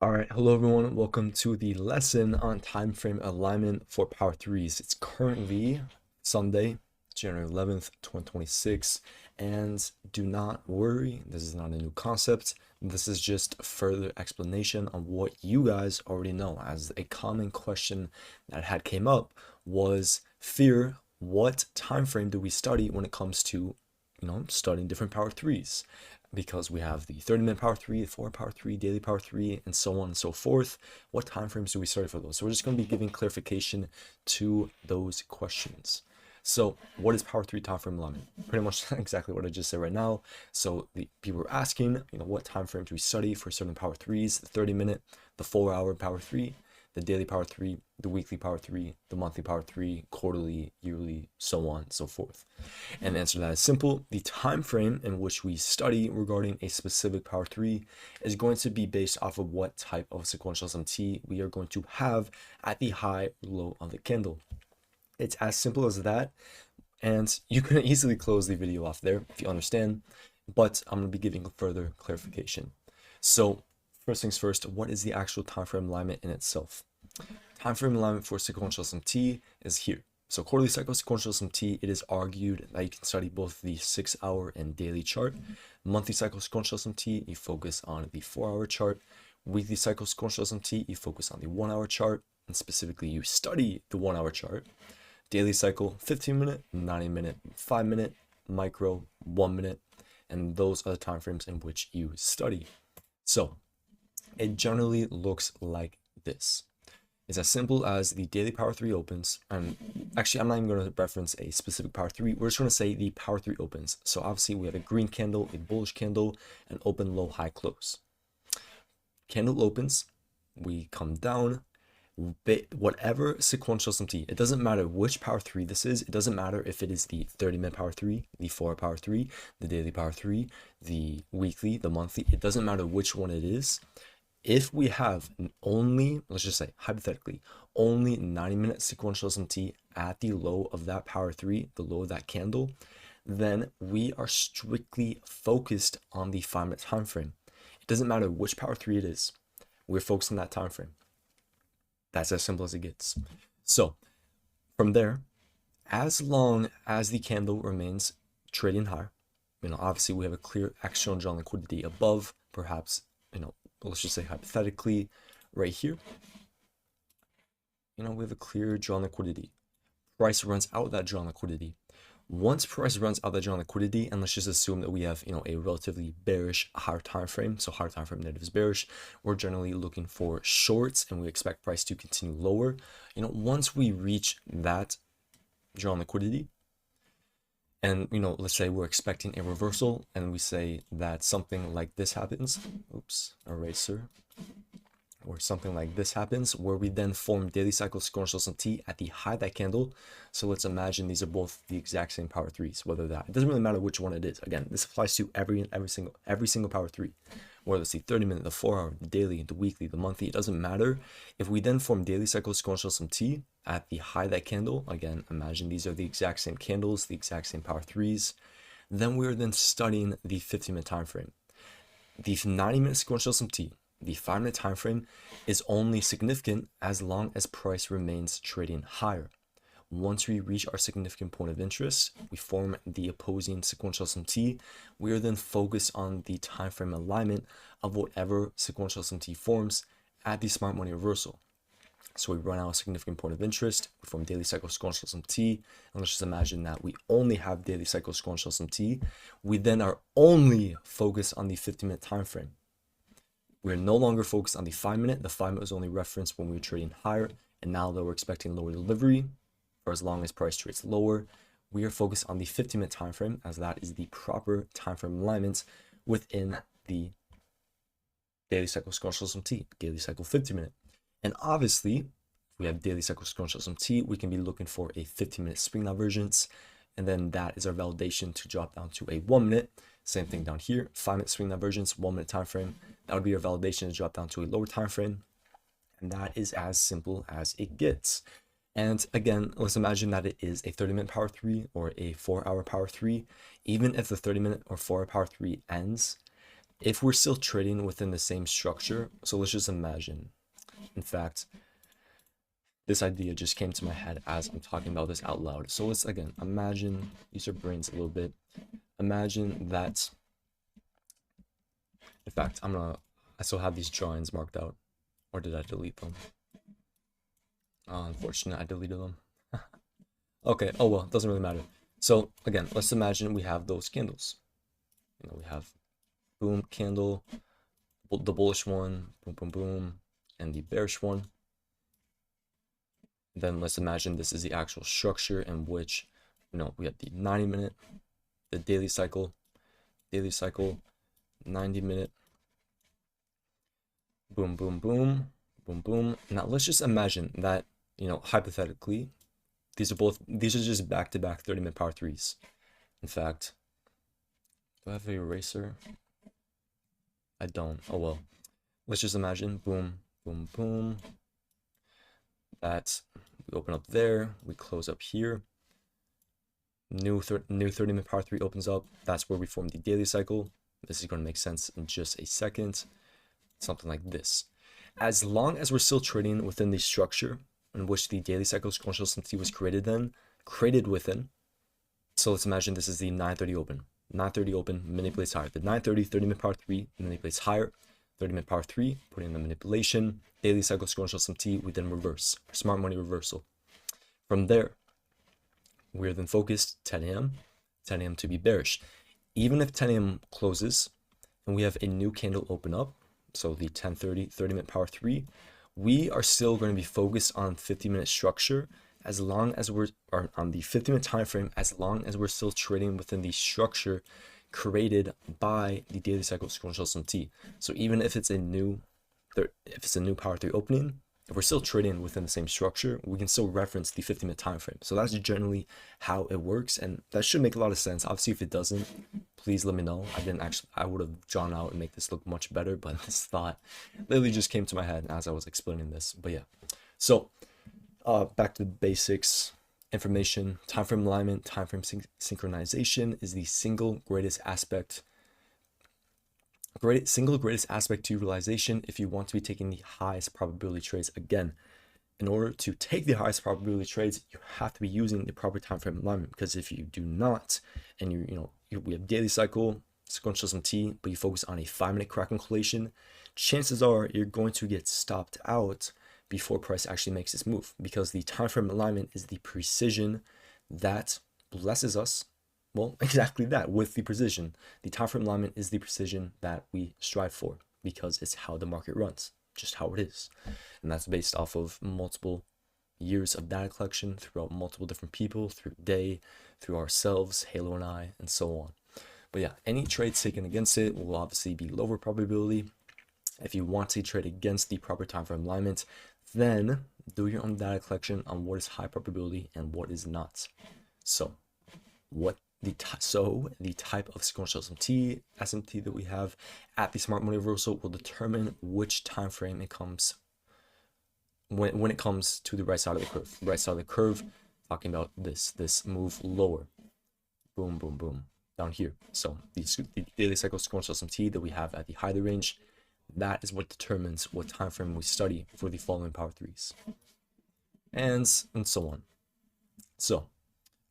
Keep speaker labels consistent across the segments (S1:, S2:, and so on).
S1: All right, hello everyone. Welcome to the lesson on time frame alignment for Power Threes. It's currently Sunday, January 11th, 2026. And do not worry, this is not a new concept. This is just a further explanation on what you guys already know. As a common question that had came up was, Fear, what time frame do we study when it comes to, studying different Power Threes? Because we have the 30-minute Power 3, the 4 Power 3, daily Power 3, and so on and so forth. What time frames do we study for those? So we're just going to be giving clarification to those questions. So what is Power 3 time frame alignment? Pretty much exactly what I just said right now. So the people are asking, what time frames do we study for certain Power 3s, the 30-minute, the 4-hour Power 3, the daily Power 3, the weekly Power 3, the monthly Power 3, quarterly, yearly, so on and so forth. And the answer to that is simple. The time frame in which we study regarding a specific Power 3 is going to be based off of what type of sequential SMT we are going to have at the high or low of the candle. It's as simple as that. And you can easily close the video off there if you understand, but I'm going to be giving further clarification. So first things first, what is the actual time frame alignment in itself? Time frame alignment for sequential SMT is here. So quarterly cycle sequential SMT, it is argued that you can study both the 6-hour and daily chart. Monthly cycle sequential SMT, you focus on the 4-hour chart. Weekly cycle sequential SMT, you focus on the 1-hour chart, and specifically you study the 1-hour chart. Daily cycle, 15-minute, 90-minute, 5-minute, micro, 1-minute, and those are the time frames in which you study. So it generally looks like this. It's as simple as the daily Power 3 opens, and actually I'm not even going to reference a specific Power 3, we're just going to say the Power 3 opens. So obviously we have a green candle, a bullish candle, an open, low, high, close. Candle opens, we come down, whatever sequential SMT, it doesn't matter which Power 3 this is, it doesn't matter if it is the 30-minute Power 3, the 4 Power 3, the daily Power 3, the weekly, the monthly, it doesn't matter which one it is. If we have only, let's just say, hypothetically, only 90-minute sequential SMT at the low of that Power 3, the low of that candle, then we are strictly focused on the 5-minute time frame. It doesn't matter which Power 3 it is. We're focused on that time frame. That's as simple as it gets. So from there, as long as the candle remains trading higher, obviously we have a clear external drawn liquidity above, perhaps, let's just say hypothetically right here, we have a clear drawn liquidity. Price runs out that drawn liquidity. Once price runs out that drawn liquidity, and let's just assume that we have a relatively bearish higher time frame, so higher time frame negative is bearish, we're generally looking for shorts and we expect price to continue lower. Once we reach that drawn liquidity, and let's say we're expecting a reversal and we say that something like this happens, eraser, or something like this happens, where we then form daily cycle sequential SMT at the high of that candle. So let's imagine these are both the exact same Power 3s, whether it doesn't really matter which one it is. Again, this applies to every single Power 3, whether it's the 30-minute, the 4-hour, the daily, the weekly, the monthly, it doesn't matter. If we then form daily cycle sequential SMT at the high of that candle, again, imagine these are the exact same candles, the exact same Power 3s, then we're then studying the 15-minute time frame. The 90-minute sequential SMT, the 5-minute time frame, is only significant as long as price remains trading higher. Once we reach our significant point of interest, we form the opposing sequential SMT. We are then focused on the time frame alignment of whatever sequential SMT forms at the smart money reversal. So we run out a significant point of interest, we form daily cycle sequential SMT, and let's just imagine that we only have daily cycle sequential SMT. We then are only focused on the 15-minute time frame. We're no longer focused on the 5-minute. The 5-minute was only referenced when we were trading higher, and now that we're expecting lower delivery, for as long as price trades lower, we are focused on the 15-minute time frame, as that is the proper time frame alignment within the daily cycle sequential SMT, daily cycle 50-minute. And obviously, if we have daily cycle sequential SMT, we can be looking for a 15-minute swing divergence, and then that is our validation to drop down to a 1-minute. Same thing down here, 5-minute swing divergence, 1-minute time frame. That would be our validation to drop down to a lower time frame, and that is as simple as it gets. And again, let's imagine that it is a 30-minute Power 3 or a 4-hour Power 3. Even if the 30-minute or 4-hour Power 3 ends, if we're still trading within the same structure, so let's just imagine, in fact, this idea just came to my head as I'm talking about this out loud. So let's again imagine, use your brains a little bit. Imagine that, in fact, I still have these drawings marked out, or did I delete them? Unfortunate, I deleted them. Okay, oh well, doesn't really matter. So again, let's imagine we have those candles. We have boom candle, the bullish one, boom, boom, boom, and the bearish one. Then let's imagine this is the actual structure in which, we have the 90-minute, the daily cycle, 90-minute, boom, boom, boom, boom, boom. Now let's just imagine that, hypothetically, these are just back-to-back 30-minute power threes. In fact, do I have an eraser? I don't. Oh well. Let's just imagine, boom, boom, boom. That we open up there, we close up here. New 30-minute power three opens up. That's where we form the daily cycle. This is going to make sense in just a second. Something like this. As long as we're still trading within the structure in which the daily cycle sequential SMT was created within. So let's imagine this is the 9:30 open. 9:30 open manipulates higher. The 9:30 30-minute power 3 manipulates higher. 30-minute power 3, put in the manipulation. Daily cycle sequential SMT, we then reverse. Smart money reversal. From there, we're then focused 10 a.m. 10 a.m. to be bearish. Even if 10 a.m. closes and we have a new candle open up, so the 10:30 30-minute power 3, we are still going to be focused on 50-minute structure as long as we're on the 50-minute time frame, as long as we're still trading within the structure created by the daily cycle sequential SMT. So even if it's a new power 3 opening, if we're still trading within the same structure, we can still reference the 50-minute time frame. So that's generally how it works, and that should make a lot of sense. Obviously, if it doesn't, please let me know. I would have drawn out and make this look much better, but this thought literally just came to my head as I was explaining this. But yeah, so back to the basics. Information, time frame alignment, time frame synchronization is the single greatest aspect to realization if you want to be taking the highest probability trades. Again, in order to take the highest probability trades, you have to be using the proper time frame alignment, because if you do not, and we have daily cycle, sequential SMT, but you focus on a 5-minute cracking collation, chances are you're going to get stopped out before price actually makes its move, because the time frame alignment is the precision that blesses us. Well, exactly that, with the precision. The time frame alignment is the precision that we strive for, because it's how the market runs, just how it is. And that's based off of multiple years of data collection throughout multiple different people, through day, through ourselves, Halo and I, and so on. But yeah, any trades taken against it will obviously be lower probability. If you want to trade against the proper time frame alignment, then do your own data collection on what is high probability and what is not. So the type of sequential SMT that we have at the smart money reversal will determine which time frame it comes when it comes to the right side of the curve. Right side of the curve, talking about this move lower, boom, boom, boom, down here. So the daily cycle sequential SMT that we have at the high of the range, that is what determines what time frame we study for the following power threes, and so on. So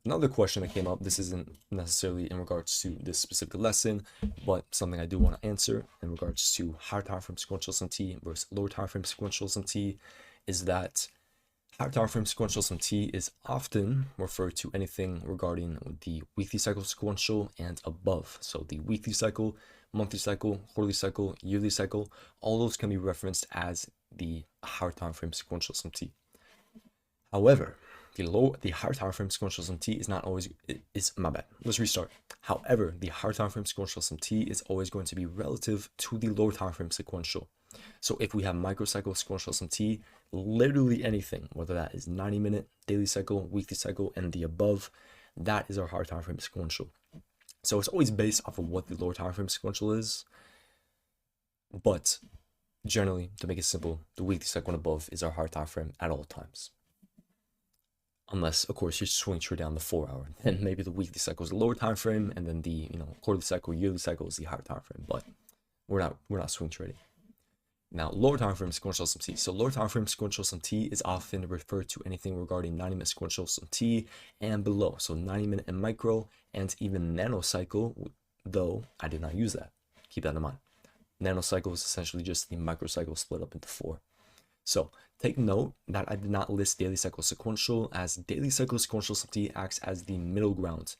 S1: another question that came up, this isn't necessarily in regards to this specific lesson, but something I do want to answer in regards to higher time frame sequential SMT versus lower time frame sequential SMT, is that higher time frame sequential SMT is often referred to anything regarding the weekly cycle sequential and above. So the weekly cycle, monthly cycle, quarterly cycle, yearly cycle, all those can be referenced as the higher time frame sequential SMT. However, the higher time frame sequential SMT is not always, my bad, let's restart. However, the higher time frame sequential SMT is always going to be relative to the lower time frame sequential. So if we have microcycle sequential SMT, literally anything, whether that is 90-minute, daily cycle, weekly cycle, and the above, that is our higher time frame sequential. So it's always based off of what the lower time frame sequential is. But generally, to make it simple, the weekly cycle and above is our higher time frame at all times. Unless, of course, you're swing trade down the 4-hour, then maybe the weekly cycle is the lower time frame, and then the quarterly cycle, yearly cycle is the higher time frame. But we're not swing trading. Now, lower time frame sequential SMT. So lower time frame sequential SMT is often referred to anything regarding 90-minute sequential SMT and below. So 90-minute and micro and even nanocycle, though I did not use that. Keep that in mind. Nanocycle is essentially just the microcycle split up into 4. So take note that I did not list daily cycle sequential, as daily cycle sequential SMT acts as the middle ground.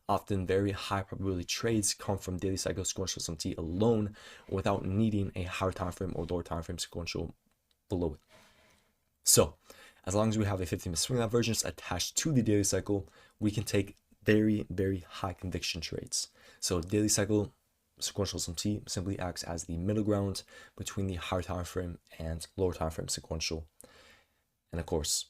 S1: Often very high probability trades come from daily cycle sequential SMT alone without needing a higher time frame or lower time frame sequential below it. So as long as we have a 15-minute swing divergence attached to the daily cycle, we can take very, very high conviction trades. So daily cycle sequential SMT simply acts as the middle ground between the higher time frame and lower time frame sequential. And of course,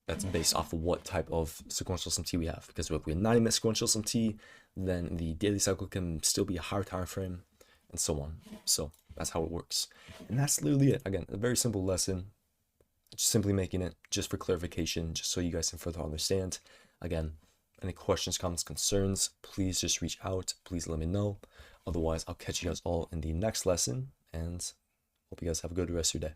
S1: that's based off of what type of sequential SMT we have. Because if we have 90-minute sequential SMT, then the daily cycle can still be a higher time frame, and so on. So that's how it works. And that's literally it. Again, a very simple lesson. Just simply making it just for clarification, just so you guys can further understand. Again, any questions, comments, concerns, please just reach out. Please let me know. Otherwise, I'll catch you guys all in the next lesson, and hope you guys have a good rest of your day.